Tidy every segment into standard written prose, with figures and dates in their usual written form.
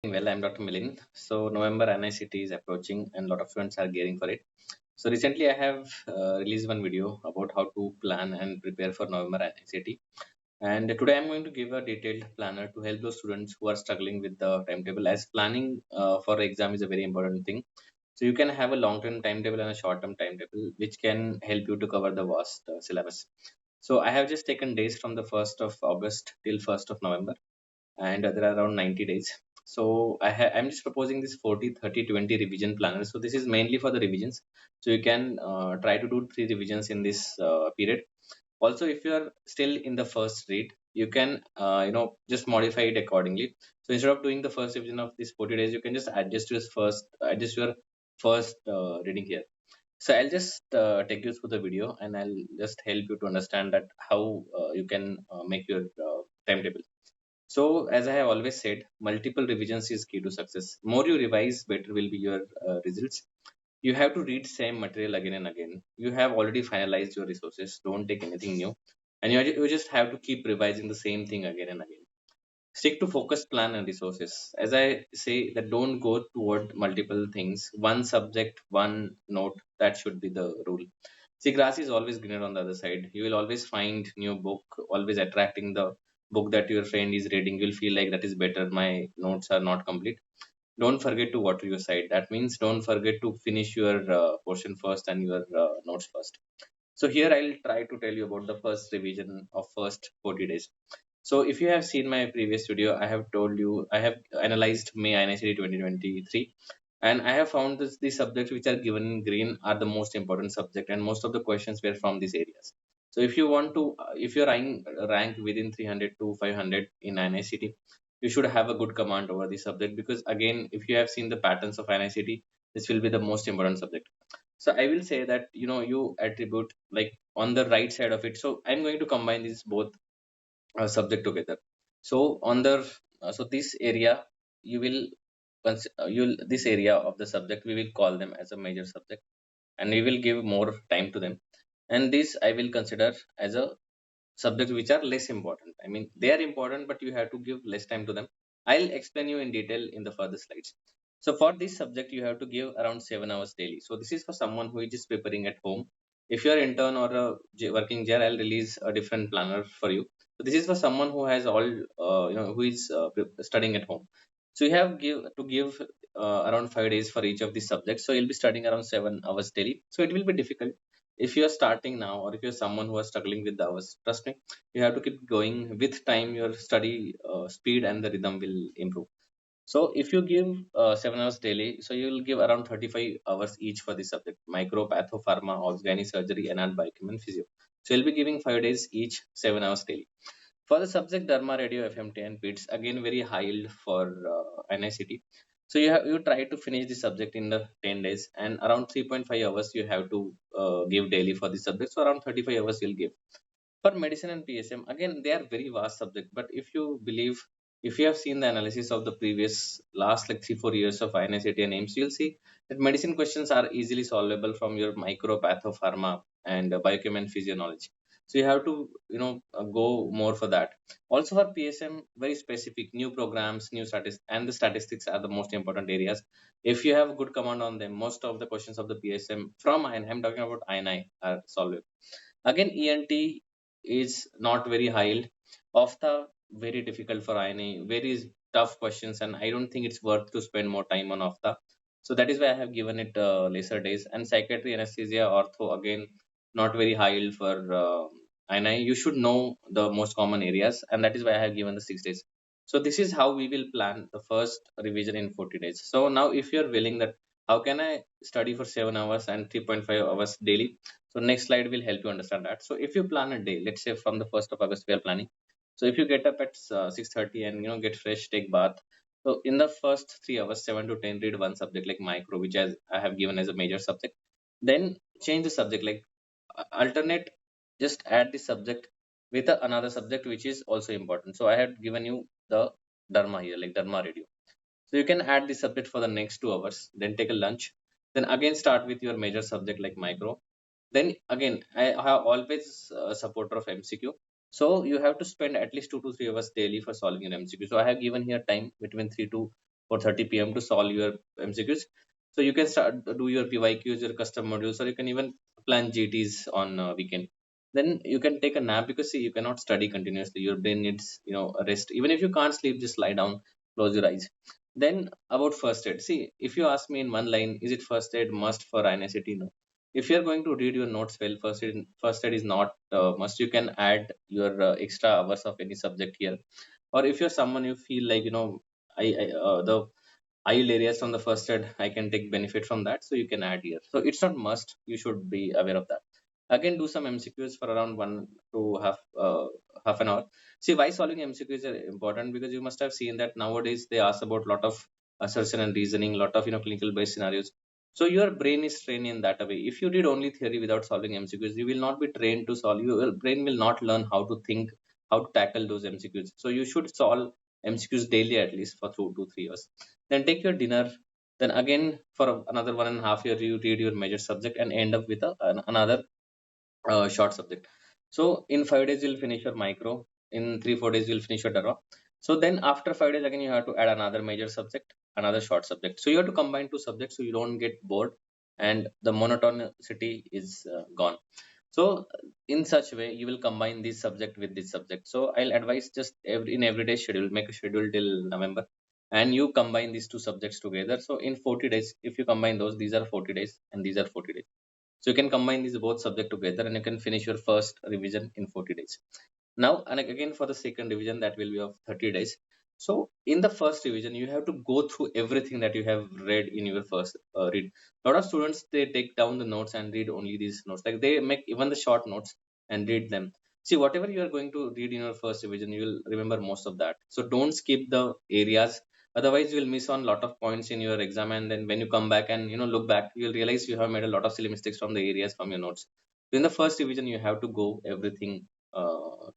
Well, I'm Dr. Milind. So November INICET is approaching and a lot of students are gearing for it. So recently I have released one video about how to plan and prepare for November INICET. And today I'm going to give a detailed planner to help those students who are struggling with the timetable, as planning for exam is a very important thing. So you can have a long-term timetable and a short-term timetable, which can help you to cover the vast syllabus. So I have just taken days from the 1st of August till 1st of November, and there are around 90 days. So I'm just proposing this 40 30 20 revision planner. So this is mainly for the revisions, so you can try to do 3 revisions in this period. Also, if you are still in the first read, you can just modify it accordingly. So instead of doing the first revision of these 40 days, you can just adjust your first reading here. So I'll just take you through the video, and I'll just help you to understand that how you can make your timetable. So, as I have always said, multiple revisions is key to success. More you revise, better will be your results. You have to read same material again and again. You have already finalized your resources. Don't take anything new, and you just have to keep revising the same thing again and again. Stick to focused plan and resources. As I say, that don't go toward multiple things. One subject, one note. That should be the rule. See, grass is always greener on the other side. You will always find new book, always attracting the book that your friend is reading. You'll feel like that is better. My notes are not complete. Don't forget to water your side. That means don't forget to finish your portion first and your notes first. So here I'll try to tell you about the first revision of first 40 days. So if you have seen my previous video, I have told you I have analyzed May INICET 2023, and I have found this the subjects which are given in green are the most important subject, and most of the questions were from these areas. So if you want to, if you're ranked within 300 to 500 in INICET, you should have a good command over the subject, because again, if you have seen the patterns of INICET, this will be the most important subject. So I will say that you attribute like on the right side of it. So I'm going to combine these both subject together. So on the so this area you will you'll this area of the subject we will call them as a major subject, and we will give more time to them. And this I will consider as a subjects which are less important. I mean, they are important, but you have to give less time to them. I'll explain you in detail in the further slides. So for this subject, you have to give around 7 hours daily. So this is for someone who is just preparing at home. If you're intern or a working JR, I'll release a different planner for you. So this is for someone who has all, who is studying at home. So you have to give around 5 days for each of these subjects. So you'll be studying around 7 hours daily. So it will be difficult if you're starting now, or if you're someone who is struggling with the hours. Trust me, you have to keep going. With time, your study speed and the rhythm will improve. So if you give 7 hours daily, so you will give around 35 hours each for the subject: micro, patho, pharma, organic surgery, and biochem and physio. So you'll be giving 5 days each, 7 hours daily. For the subject Dharma, Radio, FMT, and PITS, again very high yield for NICT. So you try to finish the subject in the 10 days, and around 3.5 hours you have to give daily for the subject. So around 35 hours you'll give. For medicine and PSM, again they are very vast subject. But if you have seen the analysis of the previous last like 3 4 years of INICET and AIMS, you'll see that medicine questions are easily solvable from your micro, patho, pharma, and biochem and physio knowledge. So you have to go more for that. Also for PSM, very specific new programs, new statistics, and the statistics are the most important areas. If you have good command on them, most of the questions of the PSM from INI, I'm talking about INI, are solvable. Again, ENT is not very high. Ophtha, very difficult for INI, very tough questions, and I don't think it's worth to spend more time on Ophtha. So that is why I have given it lesser days. And psychiatry, anesthesia, ortho, again not very high yield for INI. You should know the most common areas, and that is why I have given the 6 days. So this is how we will plan the first revision in 40 days. So now, if you're willing that how can I study for 7 hours and 3.5 hours daily? So next slide will help you understand that. So if you plan a day, let's say from the 1st of August we are planning. So if you get up at 6:30 and get fresh, take bath. So in the first 3 hours, 7 to 10, read one subject like micro, which I have given as a major subject. Then change the subject, like alternate, just add the subject with another subject which is also important. So I had given you the Dharma here, like Dharma Radio. So you can add the subject for the next 2 hours, then take a lunch, then again start with your major subject like micro. Then again, I have always a supporter of MCQ. So you have to spend at least 2 to 3 hours daily for solving your MCQ. So I have given here time between 3 to 4:30 p.m. to solve your MCQs. So you can start do your PYQs, your custom modules, or you can even plan GTs on weekend. Then you can take a nap, because see, you cannot study continuously. Your brain needs, a rest. Even if you can't sleep, just lie down, close your eyes. Then about first aid. See, if you ask me in one line, is it first aid must for INICET? No. If you are going to read your notes well, first aid is not must. You can add your extra hours of any subject here. Or if you're someone you feel like, the IELTS areas from the first aid, I can take benefit from that, so you can add here. So it's not must. You should be aware of that. Again, do some MCQs for around one to half an hour. See, why solving MCQs are important, because you must have seen that nowadays they ask about lot of assertion and reasoning, lot of clinical based scenarios. So your brain is trained in that way. If you did only theory without solving MCQs, you will not be trained to solve. Your brain will not learn how to think, how to tackle those MCQs. So you should solve MCQs daily at least for 2 to 3 years. Then take your dinner. Then again for another 1.5 year, you read your major subject and end up with another short subject. So in 5 days you'll finish your micro. In 3 4 days you'll finish your DARA. So then after 5 days again you have to add another major subject, another short subject. So you have to combine two subjects so you don't get bored and the monotonicity is gone. So in such way you will combine this subject with this subject. So I'll advise just in everyday schedule, make a schedule till November, and you combine these two subjects together. So in 40 days, if you combine those, these are 40 days and these are 40 days. So you can combine these both subject together and you can finish your first revision in 40 days. Now, and again for the second revision, that will be of 30 days. So in the first revision, you have to go through everything that you have read in your first read. A lot of students, they take down the notes and read only these notes. Like they make even the short notes and read them. See, whatever you are going to read in your first revision, you will remember most of that. So don't skip the areas. Otherwise, you will miss on a lot of points in your exam. And then when you come back and look back, you'll realize you have made a lot of silly mistakes from the areas from your notes. So in the first revision, you have to go everything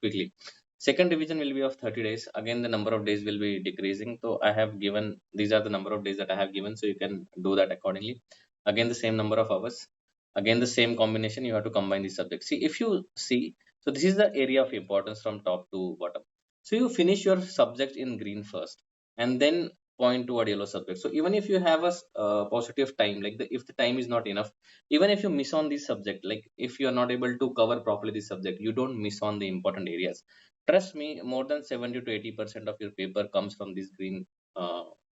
quickly. Second revision will be of 30 days. Again, the number of days will be decreasing. So I have given, these are the number of days that I have given. So you can do that accordingly. Again, the same number of hours. Again, the same combination. You have to combine these subjects. See, if you see, so this is the area of importance from top to bottom. So you finish your subject in green first and then point toward yellow subject. So even if you have a positive time, like if the time is not enough, even if you miss on this subject, like if you are not able to cover properly this subject, you don't miss on the important areas. Trust me, more than 70 to 80% of your paper comes from this green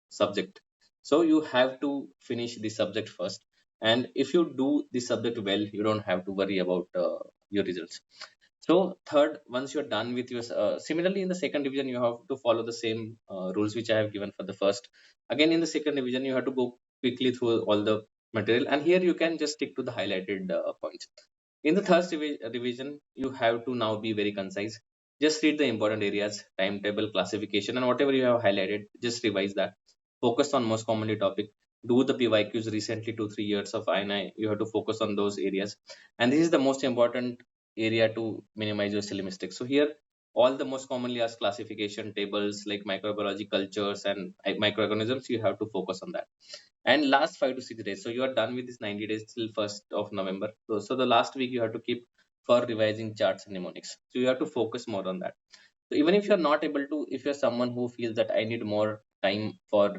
subject. So you have to finish the subject first, and if you do this subject well, you don't have to worry about your results. So third, once you're done with your similarly in the second division, you have to follow the same rules which I have given for the first. Again in the second division, you have to go quickly through all the material, and here you can just stick to the highlighted points. In the third revision, you have to now be very concise. Just read the important areas, timetable, classification, and whatever you have highlighted, just revise that. Focus on most commonly topic. Do the PYQs recently 2 3 years of INI. You have to focus on those areas, and this is the most important area to minimize your silly mistakes. So here, all the most commonly asked classification tables like microbiology, cultures, and microorganisms, you have to focus on that. And last 5 to 6 days, so you are done with this 90 days till 1st of November. So the last week you have to keep for revising charts and mnemonics. So you have to focus more on that. So even if you're not able to, if you're someone who feels that I need more time for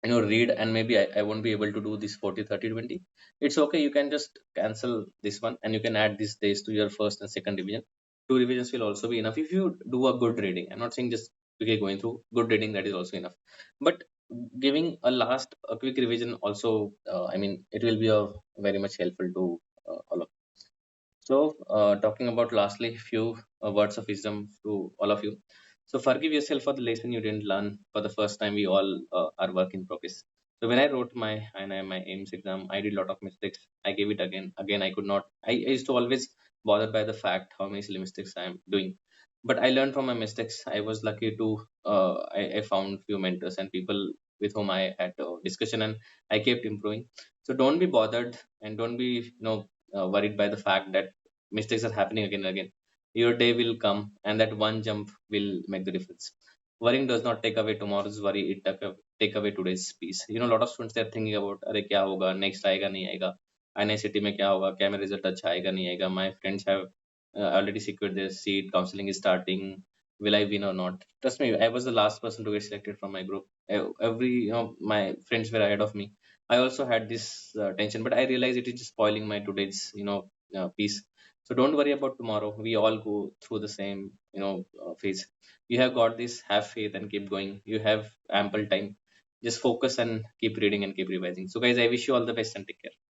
read, and maybe I won't be able to do this 40 30 20, it's okay. You can just cancel this one and you can add these days to your first and second revision. Two revisions will also be enough if you do a good reading. I'm not saying just quickly going through. Good reading, that is also enough. But giving a quick revision also, it will be a very much helpful to all of. So, talking about lastly, few words of wisdom to all of you. So, forgive yourself for the lesson you didn't learn for the first time. We all are work in progress. So, when I wrote my AIMS exam, I did a lot of mistakes. I gave it again. I could not. I used to always bothered by the fact how many silly mistakes I am doing. But I learned from my mistakes. I was lucky to I found few mentors and people with whom I had a discussion, and I kept improving. So don't be bothered and don't be worried by the fact that mistakes are happening again and again. Your day will come, and that one jump will make the difference. Worrying does not take away tomorrow's worry; it take away today's peace. A lot of students, they are thinking about, अरे क्या होगा, next आएगा नहीं आएगा, आने city में क्या होगा, क्या मेरा result अच्छा आएगा नहीं आएगा. My friends have already secured their seat. Counseling is starting. will I win or not? Trust me, I was the last person to get selected from my group. Every, my friends were ahead of me. I also had this tension, but I realized it is just spoiling my today's, peace. So don't worry about tomorrow. We all go through the same, phase. You have got this. Have faith and keep going. You have ample time. Just focus and keep reading and keep revising. So guys, I wish you all the best and take care.